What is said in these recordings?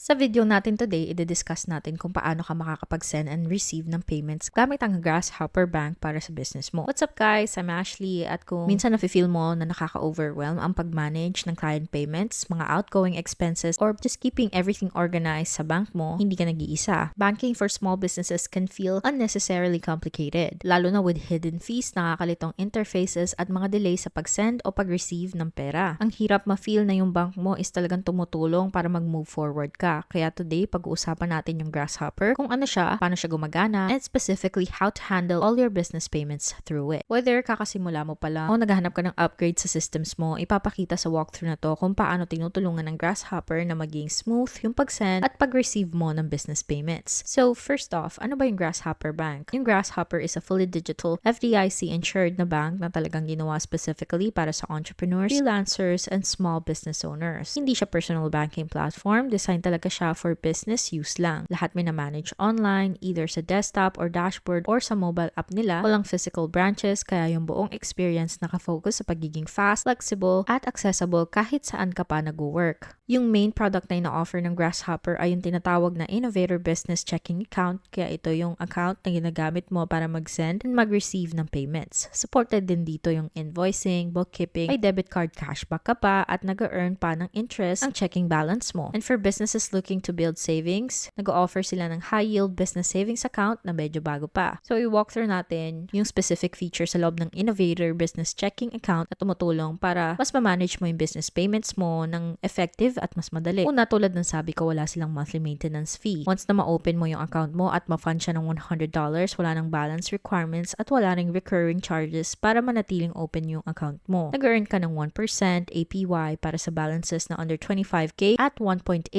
Sa video natin today, i-discuss natin kung paano ka makakapag-send and receive ng payments gamit ang Grasshopper Bank para sa business mo. What's up guys? I'm Ashley at kung minsan nafe-feel mo na nakaka-overwhelm ang pag-manage ng client payments, mga outgoing expenses, or just keeping everything organized sa bank mo, hindi ka nag-iisa. Banking for small businesses can feel unnecessarily complicated, lalo na with hidden fees, nakakalitong interfaces at mga delays sa pag-send o pag-receive ng pera. Ang hirap ma-feel na yung bank mo is talagang tumutulong para mag-move forward ka. Kaya today, pag-uusapan natin yung Grasshopper, kung ano siya, paano siya gumagana, and specifically how to handle all your business payments through it. Whether kakasimula mo pa lang o naghahanap ka ng upgrade sa systems mo, ipapakita sa walkthrough na to kung paano tinutulungan ng Grasshopper na maging smooth yung pag-send at pag-receive mo ng business payments. So, first off, ano ba yung Grasshopper Bank? Yung Grasshopper is a fully digital, FDIC-insured na bank na talagang ginawa specifically para sa entrepreneurs, freelancers, and small business owners. Hindi siya personal banking platform, designed talaga siya for business use lang. Lahat may na-manage online, either sa desktop or dashboard or sa mobile app nila. Walang physical branches, kaya yung buong experience nakafocus sa pagiging fast, flexible, at accessible kahit saan ka pa nag-work. Yung main product na ina-offer ng Grasshopper ay yung tinatawag na Innovator Business Checking Account, kaya ito yung account na ginagamit mo para mag-send and mag-receive ng payments. Supported din dito yung invoicing, bookkeeping, may debit card cashback ka pa, at nag-earn pa ng interest ang checking balance mo. And for businesses looking to build savings, nag-offer sila ng high-yield business savings account na medyo bago pa. So, i-walk through natin yung specific feature sa loob ng Innovator Business Checking Account na tumutulong para mas ma-manage mo yung business payments mo ng effective at mas madali. Una, tulad ng sabi ko, wala silang monthly maintenance fee. Once na ma-open mo yung account mo at ma-fund siya ng $100, wala nang balance requirements at wala ring recurring charges para manatiling open yung account mo. Nag-earn ka ng 1% APY para sa balances na under 25K at 1.8%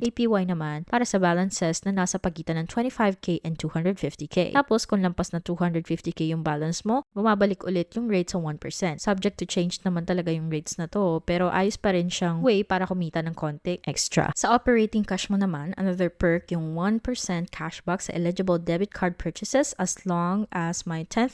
APY naman para sa balances na nasa pagitan ng 25K and 250K. Tapos, kung lampas na 250K yung balance mo, bumabalik ulit yung rate sa 1%. Subject to change naman talaga yung rates na to, pero ayos pa rin siyang way para kumita ng konti extra. Sa operating cash mo naman, another perk yung 1% cashback sa eligible debit card purchases as long as may $10,000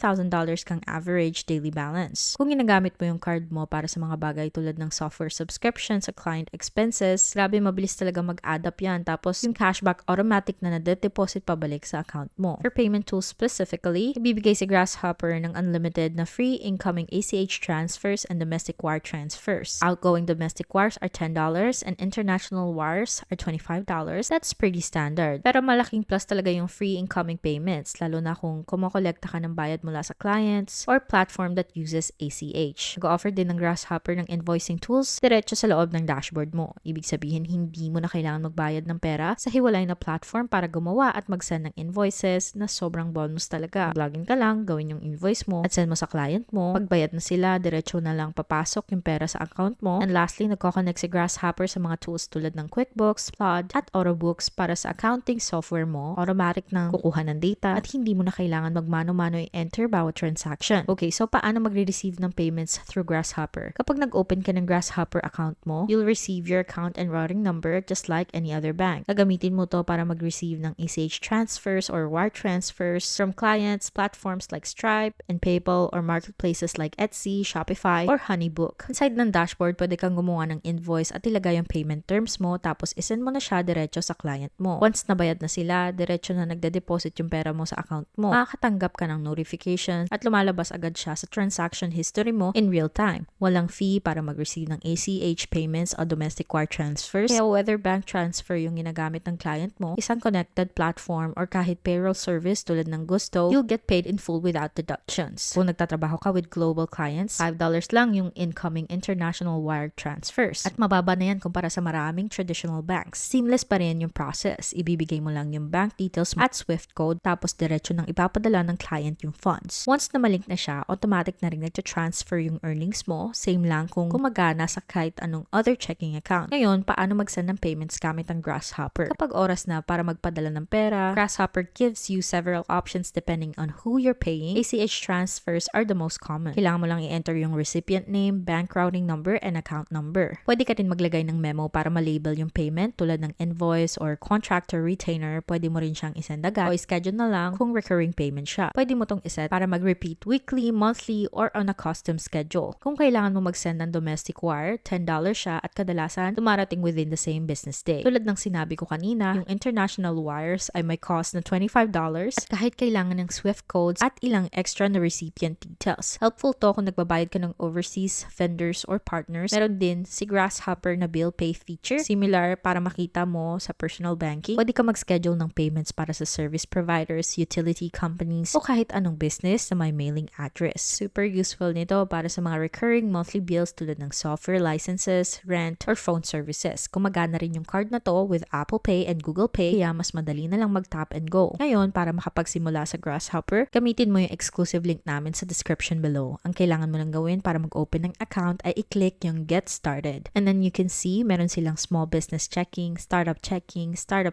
kang average daily balance. Kung ginagamit mo yung card mo para sa mga bagay tulad ng software subscription sa client expenses, grabe mabilis talaga mag-add up yan. Tapos yung cashback automatic na nade-deposit pabalik sa account mo. For payment tools specifically, ibibigay si Grasshopper ng unlimited na free incoming ACH transfers and domestic wire transfers. Outgoing domestic wires are $10 and international wires are $25. That's pretty standard. Pero malaking plus talaga yung free incoming payments, lalo na kung kumokolekta ka ng bayad mula sa clients or platform that uses ACH. Nag-offer din ng Grasshopper ng invoicing tools diretso sa loob ng dashboard mo. Ibig sabihin, hindi mo na kailangan magbayad ng pera sa hiwalay na platform para gumawa at mag-send ng invoices na sobrang bonus talaga. Login ka lang, gawin yung invoice mo at send mo sa client mo. Pagbayad na sila, diretso na lang papasok yung pera sa account mo. And lastly, nagko-connect si Grasshopper sa mga tools tulad ng QuickBooks, Plod, at Autobooks para sa accounting software mo. Automatic na kukuha ng data at hindi mo na kailangan magmano-mano i-enter bawat transaction. Okay, so paano magre-receive ng payments through Grasshopper? Kapag nag-open ka ng Grasshopper account mo, you'll receive your account and routing number just like any other bank. Gagamitin mo to para mag-receive ng ACH transfers or wire transfers from clients, platforms like Stripe and PayPal, or marketplaces like Etsy, Shopify, or Honeybook. Inside ng dashboard, pwede kang gumawa ng invoice at ilagay yung payment terms mo, tapos isend mo na siya diretso sa client mo. Once nabayad na sila, diretso na nagde-deposit yung pera mo sa account mo. Makakatanggap ka ng notification at lumalabas agad siya sa transaction history mo in real time. Walang fee para mag-receive ng ACH payments o domestic wire transfers. Kaya whether bank transfer yung ginagamit ng client mo, isang connected platform, or kahit payroll service tulad ng Gusto, you'll get paid in full without deductions. Kung nagtatrabaho ka with global clients, $5 lang yung incoming international wire transfers. At mababa na yan kumpara sa maraming traditional banks. Seamless pa rin yung process. Ibibigay mo lang yung bank details at Swift code, tapos diretso nang ipapadala ng client yung funds. Once na malink na siya, automatic na rin nagta-transfer yung earnings mo. Same lang kung gumagana sa kahit anong other checking account. Ngayon, paano mag-send ng payments gamit ang Grasshopper? Kapag oras na para magpadala ng pera, Grasshopper gives you several options depending on who you're paying. ACH transfers are the most common. Kailangan mo lang i-enter yung recipient name, bank routing number, and account number. Pwede ka din maglagay ng memo para ma-label yung payment tulad ng invoice or contract or retainer. Pwede mo rin siyang isend agad o schedule na lang kung recurring payment siya. Pwede mo tong iset para mag-repeat weekly, monthly, or on a custom schedule. Kung kailangan mo mag-send ng domestic wire, $10 siya at kadalasan dumarating within the same business next day. Tulad ng sinabi ko kanina, yung international wires ay may cost na $25 at kahit kailangan ng SWIFT codes at ilang extra na recipient details. Helpful to kung nagbabayad ka ng overseas vendors or partners. Meron din si Grasshopper na bill pay feature, similar para makita mo sa personal banking. Pwede ka mag-schedule ng payments para sa service providers, utility companies, o kahit anong business na may mailing address. Super useful nito para sa mga recurring monthly bills tulad ng software licenses, rent, or phone services. Gumagana rin yung card na to with Apple Pay and Google Pay, kaya mas madali na lang mag-tap and go. Ngayon, para makapagsimula sa Grasshopper, gamitin mo yung exclusive link namin sa description below. Ang kailangan mo lang gawin para mag-open ng account ay i-click yung Get Started. And then you can see, meron silang small business checking, startup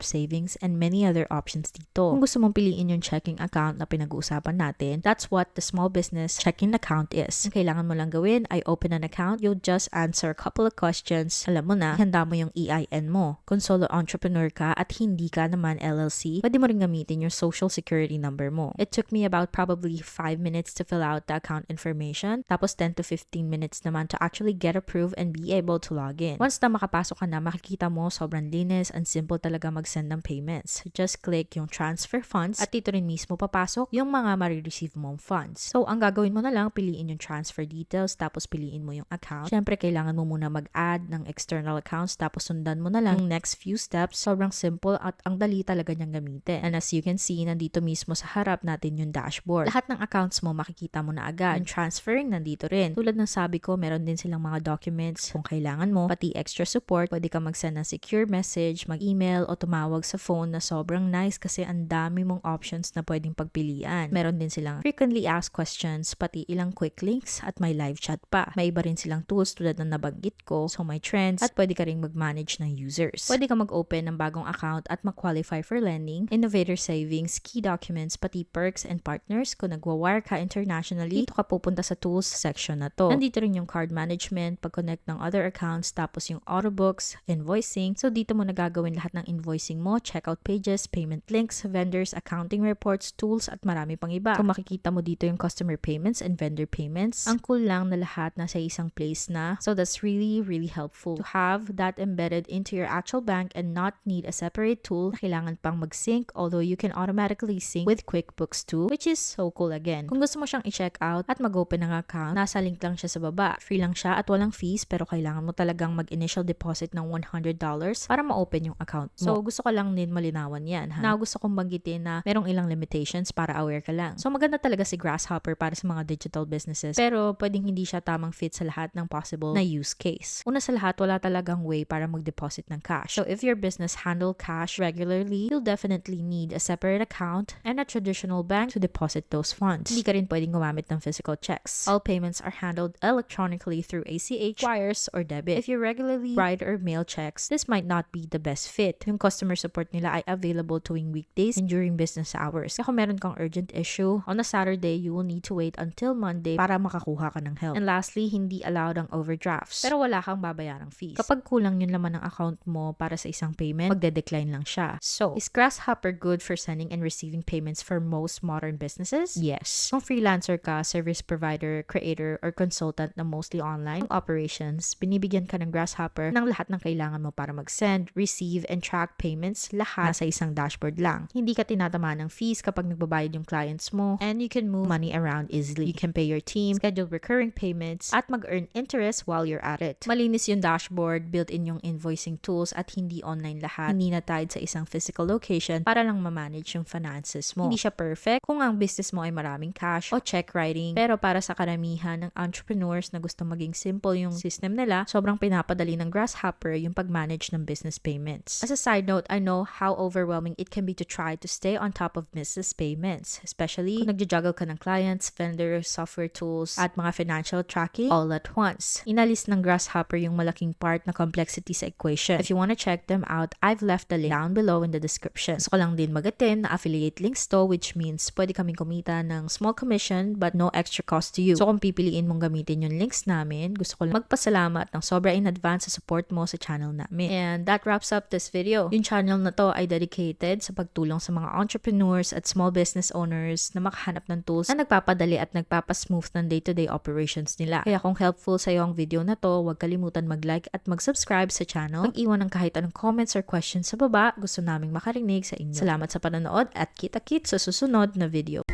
savings, and many other options dito. Kung gusto mong piliin yung checking account na pinag-uusapan natin, that's what the small business checking account is. Ang kailangan mo lang gawin ay open an account. You'll just answer a couple of questions. Alam mo na, handa mo yung EIN mo. Kung solo entrepreneur ka at hindi ka naman LLC, pwede mo rin gamitin yung social security number mo. It took me about probably 5 minutes to fill out the account information, tapos 10 to 15 minutes naman to actually get approved and be able to log in. Once na makapasok ka na, makikita mo sobrang linis and simple talaga mag-send ng payments. Just click yung transfer funds at dito rin mismo papasok yung mga marireceive mong funds. So, ang gagawin mo na lang, piliin yung transfer details, tapos piliin mo yung account. Syempre, kailangan mo muna mag-add ng external accounts, tapos sundan mo na lang yung next few steps. Sobrang simple at ang dali talaga niyang gamitin. And as you can see, nandito mismo sa harap natin yung dashboard. Lahat ng accounts mo makikita mo na agad. Yung transferring nandito rin. Tulad ng sabi ko, meron din silang mga documents kung kailangan mo, pati extra support. Pwede ka mag-send ng secure message, mag-email o tumawag sa phone na sobrang nice kasi ang dami mong options na pwedeng pagpilian. Meron din silang frequently asked questions, pati ilang quick links at may live chat pa. May iba rin silang tools tulad ng nabanggit ko, so may trends at pwede ka rin mag-manage ng users. Pwede ka mag-open ng bagong account at mag-qualify for lending, innovator savings, key documents, pati perks and partners. Kung nagwa-wire ka internationally, dito ka pupunta sa tools section na to. Nandito rin yung card management, pag-connect ng other accounts, tapos yung auto books, invoicing. So dito mo nagagawin lahat ng invoicing mo, checkout pages, payment links, vendors, accounting reports, tools, at marami pang iba. So makikita mo dito yung customer payments and vendor payments. Ang cool lang na lahat nasa isang place na. So that's really, really helpful to have that embedded into your actual bank and not need a separate tool. Kailangan pang mag-sync, although you can automatically sync with QuickBooks too, which is so cool again. Kung gusto mo siyang i-check out at mag-open ng account, nasa link lang siya sa baba. Free lang siya at walang fees, pero kailangan mo talagang mag-initial deposit ng $100 para ma-open yung account mo. So gusto ko lang din malinawan yan. Now gusto kong banggitin na merong ilang limitations para aware ka lang. So maganda talaga si Grasshopper para sa mga digital businesses, pero pwedeng hindi siya tamang fit sa lahat ng possible na use case. Una sa lahat, wala talagang way para mag-deposit ng cash. So if your business handle cash regularly, you'll definitely need a separate account and a traditional bank to deposit those funds. Hindi ka rin pwedeng gumamit ng physical checks. All payments are handled electronically through ACH, wires, or debit. If you regularly write or mail checks, this might not be the best fit. Yung customer support nila ay available tuwing weekdays and during business hours. Kaya kung meron kang urgent issue, on a Saturday, you will need to wait until Monday para makakuha ka ng help. And lastly, hindi allowed ang overdrafts. Pero wala kang babayarang fees. Kapag kulang yung laman ng account mo para sa isang payment, magde-decline lang siya. So, is Grasshopper good for sending and receiving payments for most modern businesses? Yes. Kung freelancer ka, service provider, creator, or consultant na mostly online operations, binibigyan ka ng Grasshopper ng lahat ng kailangan mo para mag-send, receive, and track payments, lahat sa isang dashboard lang. Hindi ka tinatamaan ng fees kapag nagbabayad yung clients mo, and you can move money around easily. You can pay your team, schedule recurring payments, at mag-earn interest while you're at it. Malinis yung dashboard, built-in yung invoicing tools, at hindi online lahat. Hindi na tied sa isang physical location para lang ma-manage yung finances mo. Hindi siya perfect kung ang business mo ay maraming cash o check writing, pero para sa karamihan ng entrepreneurs na gusto maging simple yung system nila, sobrang pinapadali ng Grasshopper yung pag-manage ng business payments. As a side note, I know how overwhelming it can be to try to stay on top of business payments, especially kung nagja-juggle ka ng clients, vendors, software tools, at mga financial tracking all at once. Inalis ng Grasshopper yung malaking part na complexity sa equation. If you wanna check them out, I've left the link down below in the description. Gusto ko lang din magatin na affiliate links to, which means pwede kaming kumita ng small commission but no extra cost to you. So kung pipiliin mong gamitin yung links namin, gusto ko lang magpasalamat ng sobra in advance sa support mo sa channel namin. And that wraps up this video. Yung channel na to ay dedicated sa pagtulong sa mga entrepreneurs at small business owners na makahanap ng tools na nagpapadali at nagpapasmooth ng day-to-day operations nila. Kaya kung helpful sa iyo ang video na to, huwag kalimutan mag-like at mag-subscribe sa channel. Mag-iwan ng kahit anong comments or questions sa baba. Gusto naming makarinig sa inyo. Salamat sa panonood at kita-kits sa susunod na video.